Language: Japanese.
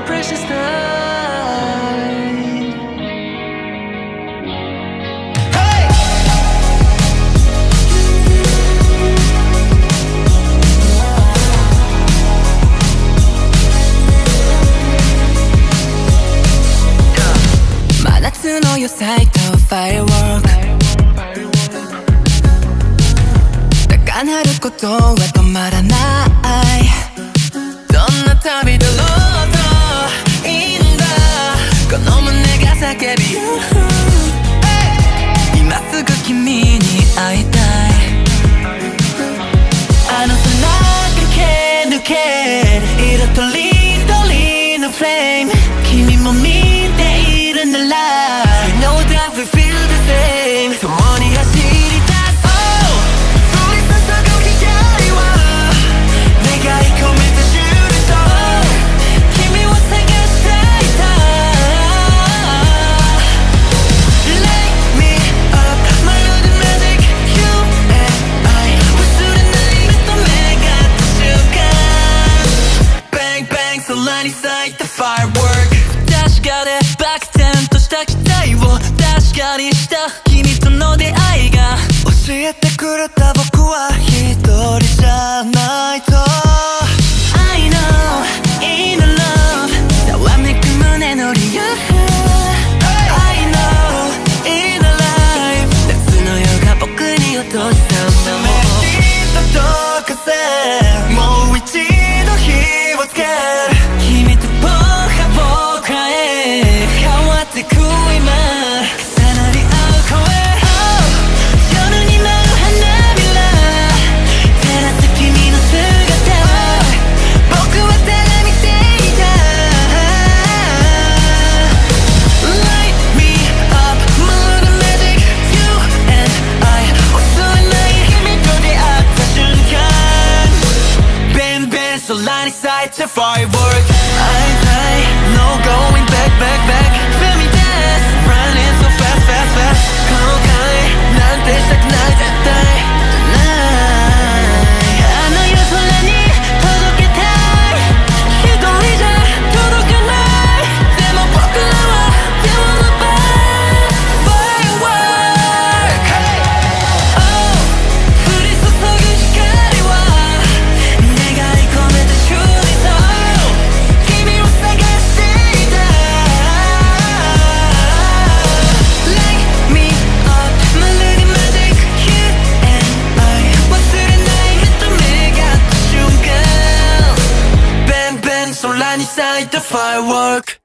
precious night. Hey!の夜咲いた Firework 高鳴ることは止まらないどんな旅だろうといいんだこの胸が叫び今すぐ君に会いたいあの空駆け抜ける色とりどりのフレーム君も見ているならWe feel the same 共に走り出そう降り注ぐ光は願い込めたシュールと君を探していた Light me up まるで magic You and I 忘れない目と目が合った瞬間 Bang bang 空に咲いた Firework 確かでバク転とした期待を確かにした君との出会いが教えてくれた僕は一人じゃないと I know in love ざわめく胸の理由 I know in alive 夏の夜が僕に落としたんだもん届かせもう一度火をつける君と僕は僕へ変わってく今空に咲いた Firework I die No going back back back Feel me dance Running so fast fast fast 後悔なんてしたくない絶対じゃないあの夜空に届けたい一人じゃ届かないでも僕らは手を伸ばす Firework Oh 降り注ぐ光は願い込めたシュールと君を探していた Light me up まるで magic You and I 忘れない目と目が合った瞬間 Bang bang 空に咲いた Firework